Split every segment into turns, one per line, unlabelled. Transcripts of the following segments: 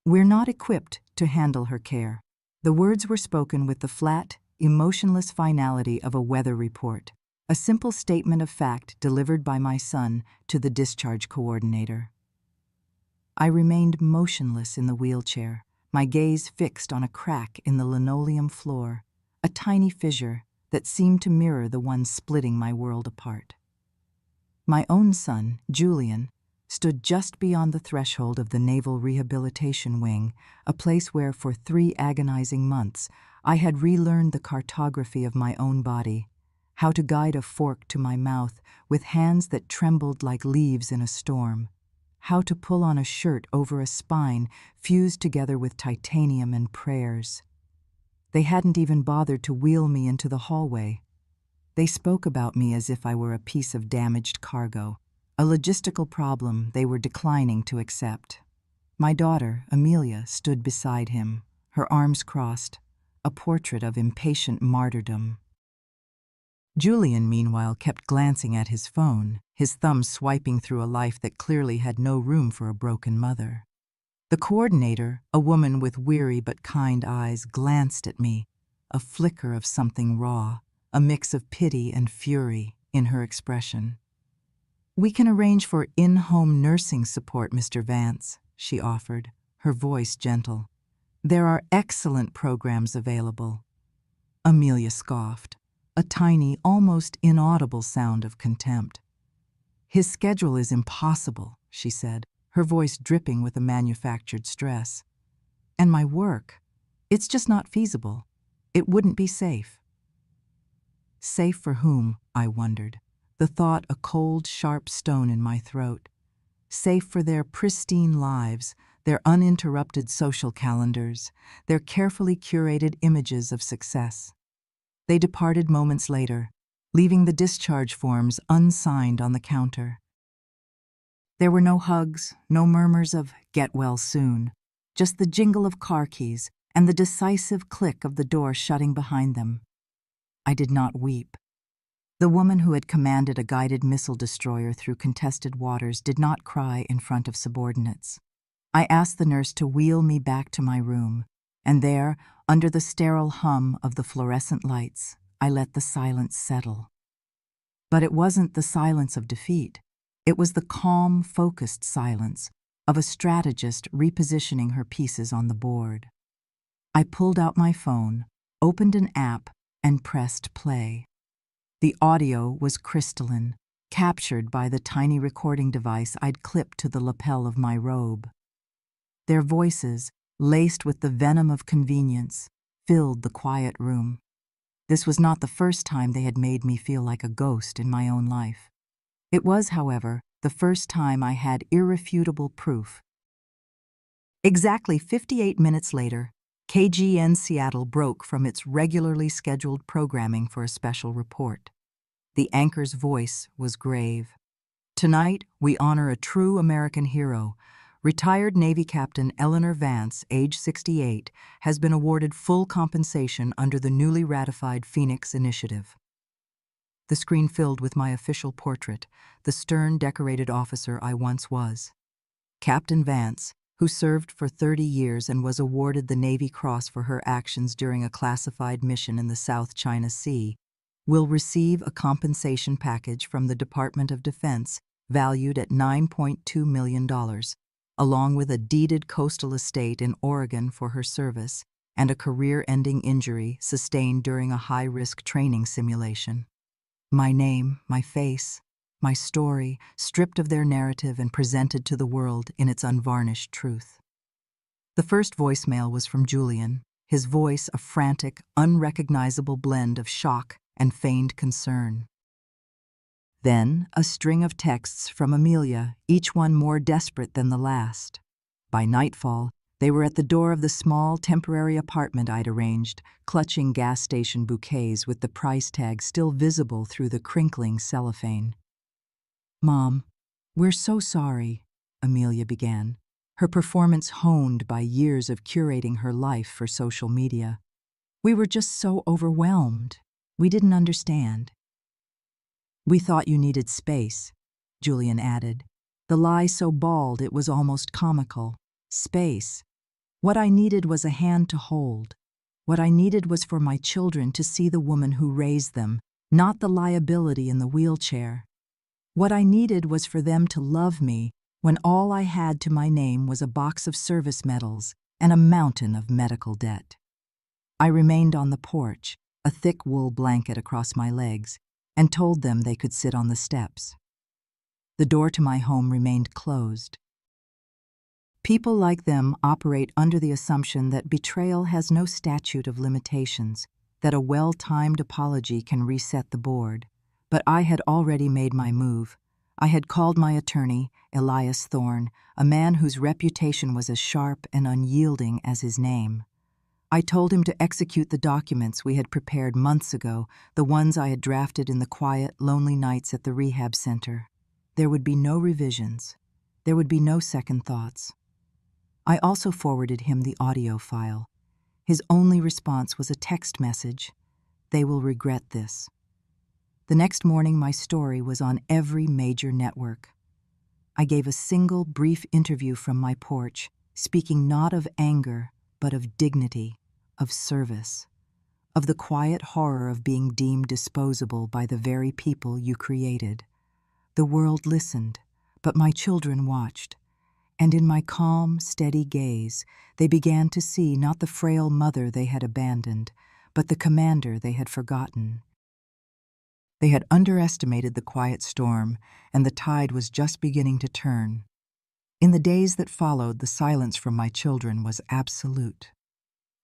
We're not equipped to handle her care. The words were spoken with the flat, emotionless finality of a weather report, a simple statement of fact delivered by my son to the discharge coordinator. I remained motionless in the wheelchair, my gaze fixed on a crack in the linoleum floor, a tiny fissure that seemed to mirror the one splitting my world apart. My own son, Julian, stood just beyond the threshold of the Naval Rehabilitation Wing, a place where for 3 agonizing months I had relearned the cartography of my own body, how to guide a fork to my mouth with hands that trembled like leaves in a storm, how to pull on a shirt over a spine fused together with titanium and prayers. They hadn't even bothered to wheel me into the hallway. They spoke about me as if I were a piece of damaged cargo, a logistical problem they were declining to accept. My daughter, Amelia, stood beside him, her arms crossed, a portrait of impatient martyrdom. Julian, meanwhile, kept glancing at his phone, his thumb swiping through a life that clearly had no room for a broken mother. The coordinator, a woman with weary but kind eyes, glanced at me, a flicker of something raw, a mix of pity and fury in her expression. "We can arrange for in-home nursing support, Mr. Vance," she offered, her voice gentle. "There are excellent programs available." Amelia scoffed, a tiny, almost inaudible sound of contempt. "His schedule is impossible," she said, her voice dripping with a manufactured stress. "And my work, it's just not feasible. It wouldn't be safe." Safe for whom, I wondered, the thought a cold, sharp stone in my throat. Safe for their pristine lives, their uninterrupted social calendars, their carefully curated images of success. They departed moments later, leaving the discharge forms unsigned on the counter. There were no hugs, no murmurs of "get well soon," just the jingle of car keys and the decisive click of the door shutting behind them. I did not weep. The woman who had commanded a guided missile destroyer through contested waters did not cry in front of subordinates. I asked the nurse to wheel me back to my room, and there, under the sterile hum of the fluorescent lights, I let the silence settle. But it wasn't the silence of defeat. It was the calm, focused silence of a strategist repositioning her pieces on the board. I pulled out my phone, opened an app, and pressed play. The audio was crystalline, captured by the tiny recording device I'd clipped to the lapel of my robe. Their voices, laced with the venom of convenience, filled the quiet room. This was not the first time they had made me feel like a ghost in my own life. It was, however, the first time I had irrefutable proof. Exactly 58 minutes later, KGN Seattle broke from its regularly scheduled programming for a special report. The anchor's voice was grave. "Tonight, we honor a true American hero. Retired Navy Captain Eleanor Vance, age 68, has been awarded full compensation under the newly ratified Phoenix Initiative." The screen filled with my official portrait, the stern, decorated officer I once was. Captain Vance, who served for 30 years and was awarded the Navy Cross for her actions during a classified mission in the South China Sea, will receive a compensation package from the Department of Defense valued at $9.2 million, along with a deeded coastal estate in Oregon for her service and a career-ending injury sustained during a high-risk training simulation. My name, my face, my story, stripped of their narrative and presented to the world in its unvarnished truth. The first voicemail was from Julian, his voice a frantic, unrecognizable blend of shock and feigned concern. Then a string of texts from Amelia, each one more desperate than the last. By nightfall, they were at the door of the small, temporary apartment I'd arranged, clutching gas station bouquets with the price tag still visible through the crinkling cellophane. "Mom, we're so sorry," Amelia began, her performance honed by years of curating her life for social media. "We were just so overwhelmed. We didn't understand." "We thought you needed space," Julian added, the lie so bald it was almost comical. "Space. What I needed was a hand to hold. What I needed was for my children to see the woman who raised them, not the liability in the wheelchair. What I needed was for them to love me when all I had to my name was a box of service medals and a mountain of medical debt. I remained on the porch, a thick wool blanket across my legs, and told them they could sit on the steps. The door to my home remained closed. People like them operate under the assumption that betrayal has no statute of limitations, that a well-timed apology can reset the board. But I had already made my move. I had called my attorney, Elias Thorne, a man whose reputation was as sharp and unyielding as his name. I told him to execute the documents we had prepared months ago, the ones I had drafted in the quiet, lonely nights at the rehab center. There would be no revisions. There would be no second thoughts. I also forwarded him the audio file. His only response was a text message. "They will regret this." The next morning, my story was on every major network. I gave a single brief interview from my porch, speaking not of anger, but of dignity, of service, of the quiet horror of being deemed disposable by the very people you created. The world listened, but my children watched. And in my calm, steady gaze, they began to see not the frail mother they had abandoned, but the commander they had forgotten. They had underestimated the quiet storm, and the tide was just beginning to turn. In the days that followed, the silence from my children was absolute.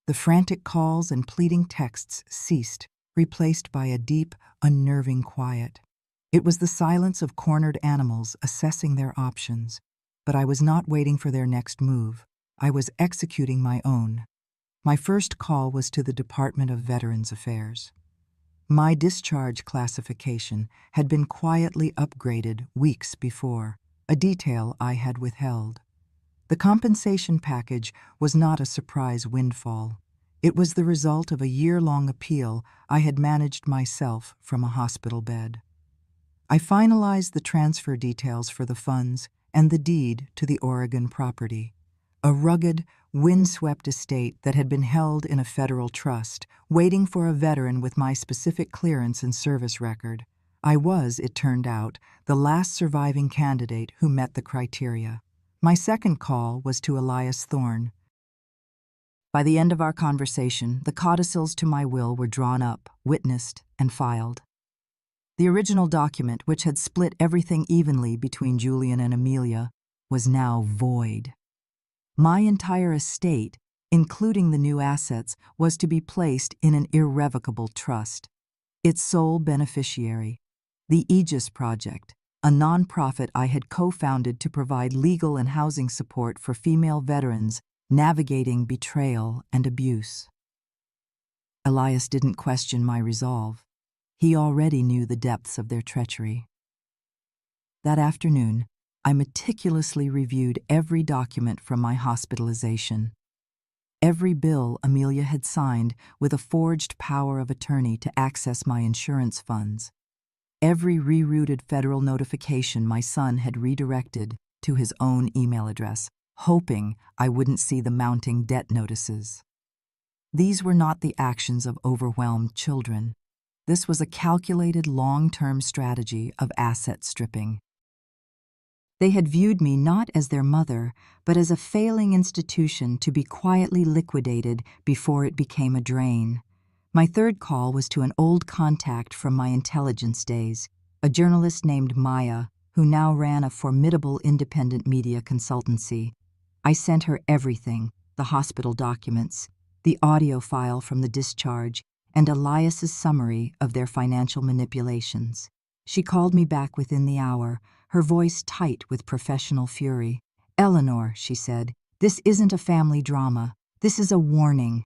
The frantic calls and pleading texts ceased, replaced by a deep, unnerving quiet. It was the silence of cornered animals assessing their options. But I was not waiting for their next move. I was executing my own. My first call was to the Department of Veterans Affairs. My discharge classification had been quietly upgraded weeks before, a detail I had withheld. The compensation package was not a surprise windfall. It was the result of a year-long appeal I had managed myself from a hospital bed. I finalized the transfer details for the funds and the deed to the Oregon property, a rugged, windswept estate that had been held in a federal trust, waiting for a veteran with my specific clearance and service record. I was, it turned out, the last surviving candidate who met the criteria. My second call was to Elias Thorne. By the end of our conversation, the codicils to my will were drawn up, witnessed, and filed. The original document, which had split everything evenly between Julian and Amelia, was now void. My entire estate, including the new assets, was to be placed in an irrevocable trust. Its sole beneficiary, the Aegis Project, a nonprofit I had co-founded to provide legal and housing support for female veterans navigating betrayal and abuse. Elias didn't question my resolve. He already knew the depths of their treachery. That afternoon, I meticulously reviewed every document from my hospitalization. Every bill Amelia had signed with a forged power of attorney to access my insurance funds. Every rerouted federal notification my son had redirected to his own email address, hoping I wouldn't see the mounting debt notices. These were not the actions of overwhelmed children. This was a calculated long-term strategy of asset stripping. They had viewed me not as their mother, but as a failing institution to be quietly liquidated before it became a drain. My third call was to an old contact from my intelligence days, a journalist named Maya, who now ran a formidable independent media consultancy. I sent her everything, the hospital documents, the audio file from the discharge, and Elias's summary of their financial manipulations. She called me back within the hour, her voice tight with professional fury. "Eleanor," she said, "this isn't a family drama. This is a warning."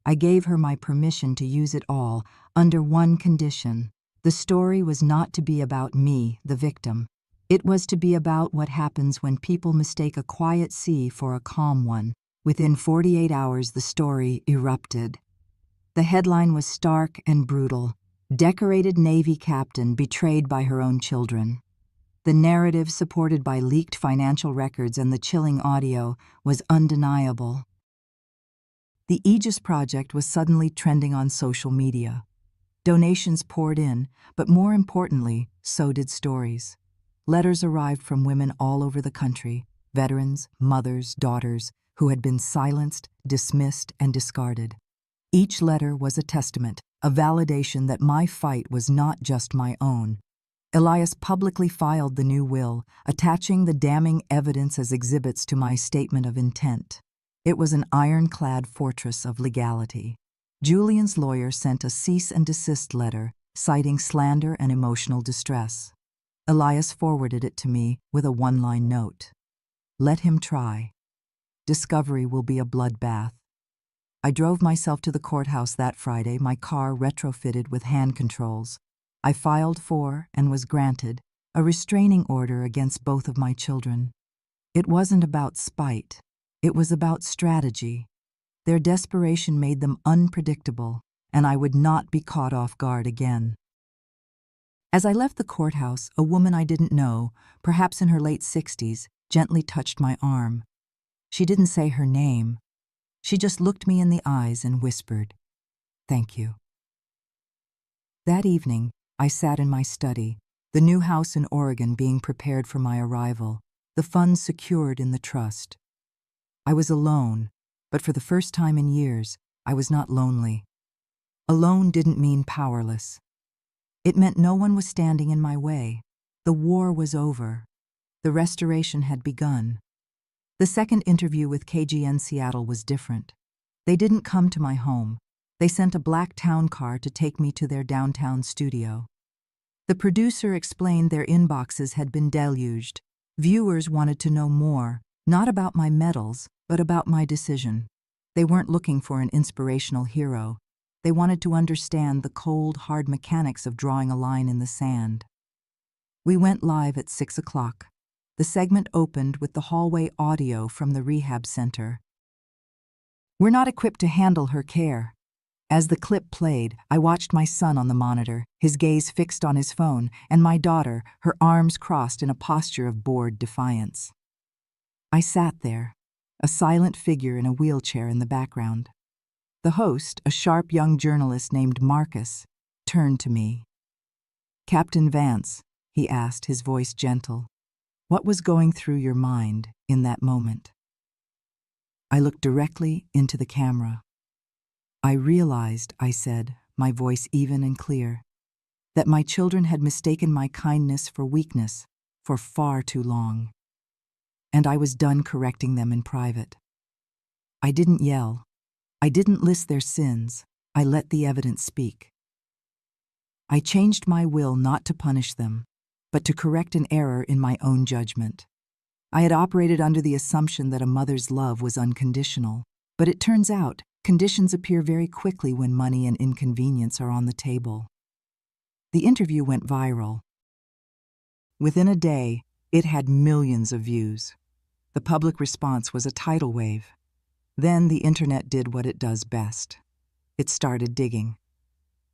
I gave her my permission to use it all, under one condition. The story was not to be about me, the victim. It was to be about what happens when people mistake a quiet sea for a calm one. Within 48 hours, the story erupted. The headline was stark and brutal: "Decorated Navy Captain Betrayed by Her Own Children." The narrative, supported by leaked financial records and the chilling audio, was undeniable. The Aegis Project was suddenly trending on social media. Donations poured in, but more importantly, so did stories. Letters arrived from women all over the country, veterans, mothers, daughters, who had been silenced, dismissed, and discarded. Each letter was a testament, a validation that my fight was not just my own. Elias publicly filed the new will, attaching the damning evidence as exhibits to my statement of intent. It was an ironclad fortress of legality. Julian's lawyer sent a cease and desist letter, citing slander and emotional distress. Elias forwarded it to me with a one-line note. Let him try. Discovery will be a bloodbath. I drove myself to the courthouse that Friday, my car retrofitted with hand controls. I filed for, and was granted, a restraining order against both of my children. It wasn't about spite. It was about strategy. Their desperation made them unpredictable, and I would not be caught off guard again. As I left the courthouse, a woman I didn't know, perhaps in her late 60s, gently touched my arm. She didn't say her name. She just looked me in the eyes and whispered, "Thank you." That evening, I sat in my study, the new house in Oregon being prepared for my arrival, the funds secured in the trust. I was alone, but for the first time in years, I was not lonely. Alone didn't mean powerless. It meant no one was standing in my way. The war was over. The restoration had begun. The second interview with KGN Seattle was different. They didn't come to my home. They sent a black town car to take me to their downtown studio. The producer explained their inboxes had been deluged. Viewers wanted to know more, not about my medals, but about my decision. They weren't looking for an inspirational hero. They wanted to understand the cold, hard mechanics of drawing a line in the sand. We went live at 6 o'clock. The segment opened with the hallway audio from the rehab center. "We're not equipped to handle her care." As the clip played, I watched my son on the monitor, his gaze fixed on his phone, and my daughter, her arms crossed in a posture of bored defiance. I sat there, a silent figure in a wheelchair in the background. The host, a sharp young journalist named Marcus, turned to me. "Captain Vance," he asked, his voice gentle, "what was going through your mind in that moment?" I looked directly into the camera. "I realized," I said, my voice even and clear, "that my children had mistaken my kindness for weakness for far too long. And I was done correcting them in private. I didn't yell. I didn't list their sins. I let the evidence speak. I changed my will not to punish them, but to correct an error in my own judgment. I had operated under the assumption that a mother's love was unconditional, but it turns out conditions appear very quickly when money and inconvenience are on the table." The interview went viral. Within a day, it had millions of views. The public response was a tidal wave. Then the internet did what it does best. It started digging.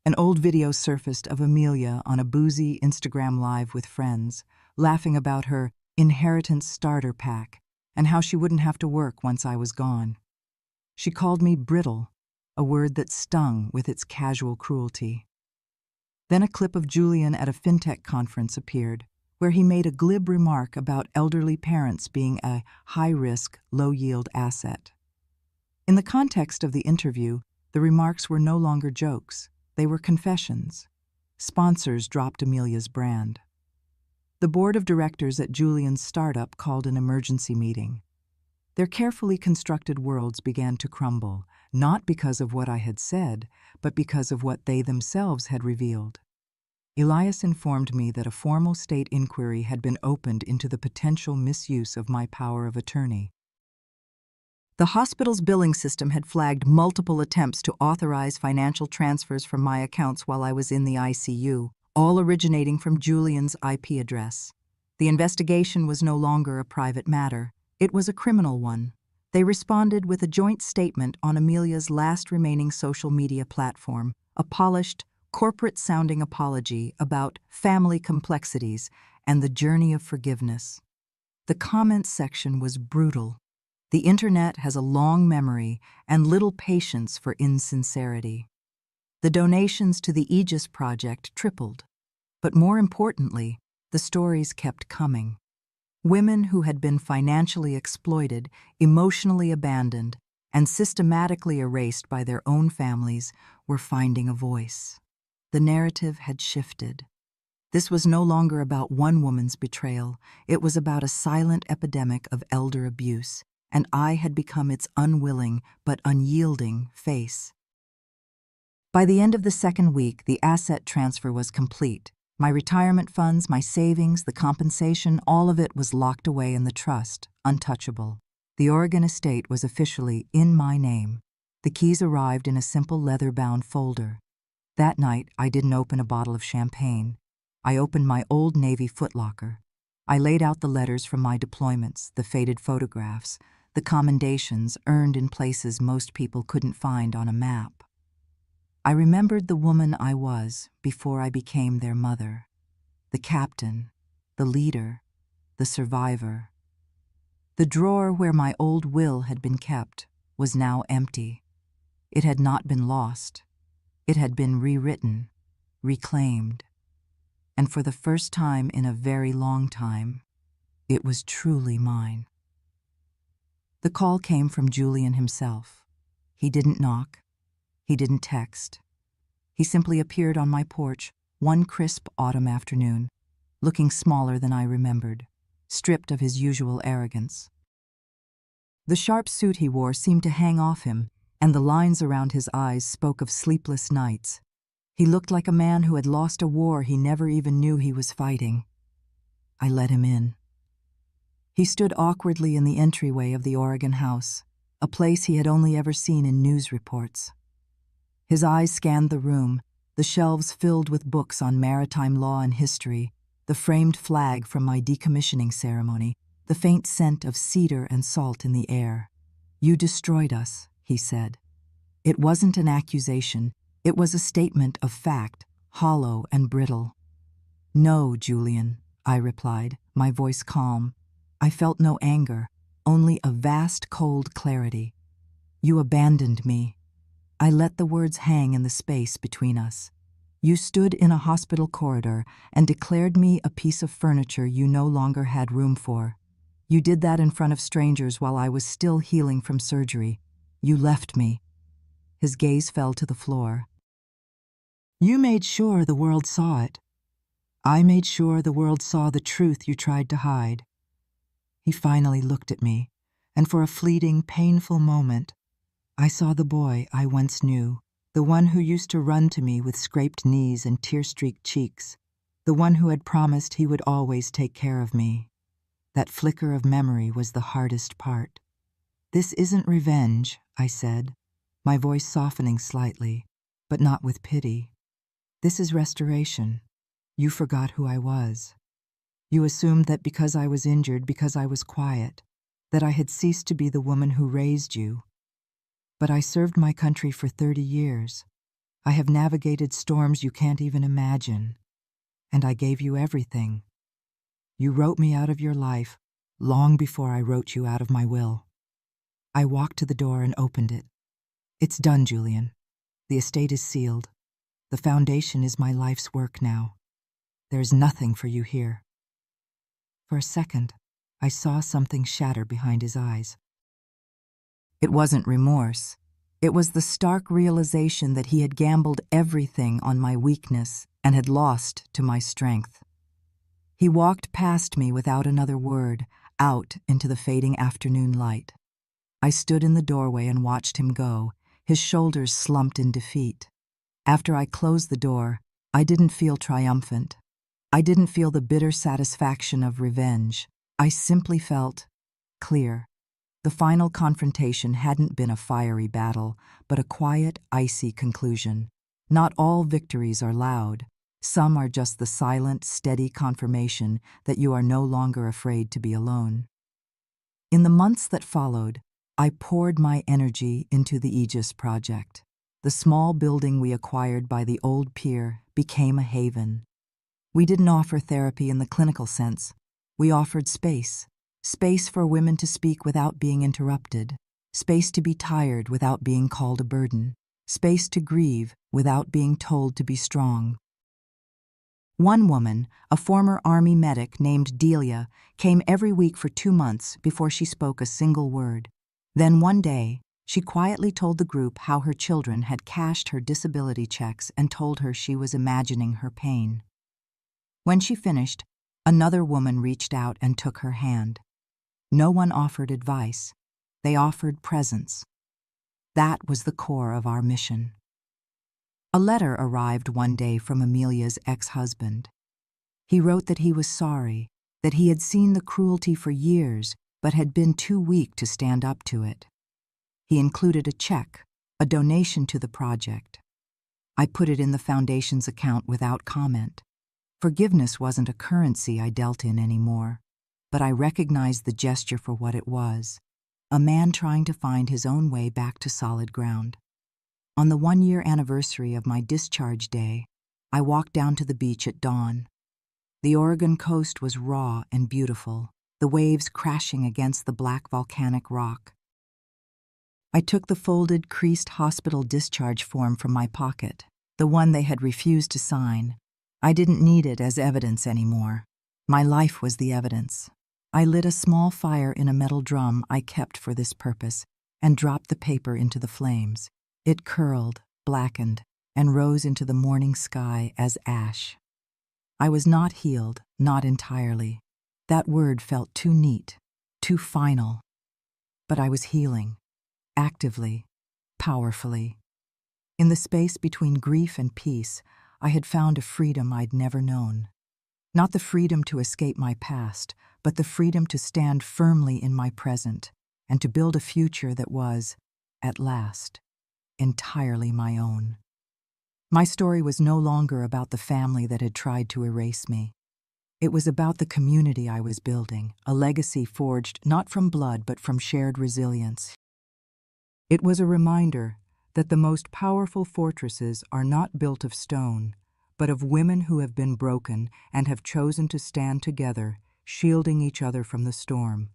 An old video surfaced of Amelia on a boozy Instagram Live with friends, laughing about her inheritance starter pack and how she wouldn't have to work once I was gone. She called me brittle, a word that stung with its casual cruelty. Then a clip of Julian at a fintech conference appeared, where he made a glib remark about elderly parents being a high-risk, low-yield asset. In the context of the interview, the remarks were no longer jokes. They were confessions. Sponsors dropped Amelia's brand. The board of directors at Julian's startup called an emergency meeting. Their carefully constructed worlds began to crumble, not because of what I had said, but because of what they themselves had revealed. Elias informed me that a formal state inquiry had been opened into the potential misuse of my power of attorney. The hospital's billing system had flagged multiple attempts to authorize financial transfers from my accounts while I was in the ICU, all originating from Julian's IP address. The investigation was no longer a private matter. It was a criminal one. They responded with a joint statement on Amelia's last remaining social media platform, a polished, corporate-sounding apology about family complexities and the journey of forgiveness. The comments section was brutal. The internet has a long memory and little patience for insincerity. The donations to the Aegis Project tripled. But more importantly, the stories kept coming. Women who had been financially exploited, emotionally abandoned, and systematically erased by their own families were finding a voice. The narrative had shifted. This was no longer about one woman's betrayal. It was about a silent epidemic of elder abuse, and I had become its unwilling but unyielding face. By the end of the second week, the asset transfer was complete. My retirement funds, my savings, the compensation, all of it was locked away in the trust, untouchable. The Oregon estate was officially in my name. The keys arrived in a simple leather-bound folder. That night, I didn't open a bottle of champagne. I opened my old Navy footlocker. I laid out the letters from my deployments, the faded photographs, the commendations earned in places most people couldn't find on a map. I remembered the woman I was before I became their mother, the captain, the leader, the survivor. The drawer where my old will had been kept was now empty. It had not been lost. It had been rewritten, reclaimed. And for the first time in a very long time, it was truly mine. The call came from Julian himself. He didn't knock. He didn't text. He simply appeared on my porch one crisp autumn afternoon, looking smaller than I remembered, stripped of his usual arrogance. The sharp suit he wore seemed to hang off him, and the lines around his eyes spoke of sleepless nights. He looked like a man who had lost a war he never even knew he was fighting. I let him in. He stood awkwardly in the entryway of the Oregon house, a place he had only ever seen in news reports. His eyes scanned the room, the shelves filled with books on maritime law and history, the framed flag from my decommissioning ceremony, the faint scent of cedar and salt in the air. "You destroyed us," he said. It wasn't an accusation. It was a statement of fact, hollow and brittle. "No, Julian," I replied, my voice calm. I felt no anger, only a vast cold clarity. "You abandoned me." I let the words hang in the space between us. "You stood in a hospital corridor and declared me a piece of furniture you no longer had room for. You did that in front of strangers while I was still healing from surgery. You left me." His gaze fell to the floor. "You made sure the world saw it. I made sure the world saw the truth you tried to hide." He finally looked at me, and for a fleeting, painful moment, I saw the boy I once knew, the one who used to run to me with scraped knees and tear-streaked cheeks, the one who had promised he would always take care of me. That flicker of memory was the hardest part. "This isn't revenge," I said, my voice softening slightly, but not with pity. "This is restoration. You forgot who I was. You assumed that because I was injured, because I was quiet, that I had ceased to be the woman who raised you. But I served my country for 30 years. I have navigated storms you can't even imagine. And I gave you everything. You wrote me out of your life long before I wrote you out of my will." I walked to the door and opened it. "It's done, Julian. The estate is sealed. The foundation is my life's work now. There's nothing for you here." For a second, I saw something shatter behind his eyes. It wasn't remorse. It was the stark realization that he had gambled everything on my weakness and had lost to my strength. He walked past me without another word, out into the fading afternoon light. I stood in the doorway and watched him go, his shoulders slumped in defeat. After I closed the door, I didn't feel triumphant. I didn't feel the bitter satisfaction of revenge. I simply felt clear. The final confrontation hadn't been a fiery battle, but a quiet, icy conclusion. Not all victories are loud. Some are just the silent, steady confirmation that you are no longer afraid to be alone. In the months that followed, I poured my energy into the Aegis project. The small building we acquired by the old pier became a haven. We didn't offer therapy in the clinical sense. We offered space. Space for women to speak without being interrupted. Space to be tired without being called a burden. Space to grieve without being told to be strong. One woman, a former Army medic named Delia, came every week for 2 months before she spoke a single word. Then one day, she quietly told the group how her children had cashed her disability checks and told her she was imagining her pain. When she finished, another woman reached out and took her hand. No one offered advice. They offered presence. That was the core of our mission. A letter arrived one day from Amelia's ex-husband. He wrote that he was sorry, that he had seen the cruelty for years but had been too weak to stand up to it. He included a check, a donation to the project. I put it in the foundation's account without comment. Forgiveness wasn't a currency I dealt in anymore, but I recognized the gesture for what it was, a man trying to find his own way back to solid ground. On the 1-year anniversary of my discharge day, I walked down to the beach at dawn. The Oregon coast was raw and beautiful, the waves crashing against the black volcanic rock. I took the folded, creased hospital discharge form from my pocket, the one they had refused to sign. I didn't need it as evidence anymore. My life was the evidence. I lit a small fire in a metal drum I kept for this purpose and dropped the paper into the flames. It curled, blackened, and rose into the morning sky as ash. I was not healed, not entirely. That word felt too neat, too final. But I was healing, actively, powerfully. In the space between grief and peace, I had found a freedom I'd never known. Not the freedom to escape my past, but the freedom to stand firmly in my present and to build a future that was, at last, entirely my own. My story was no longer about the family that had tried to erase me. It was about the community I was building, a legacy forged not from blood but from shared resilience. It was a reminder that the most powerful fortresses are not built of stone, but of women who have been broken and have chosen to stand together, shielding each other from the storm.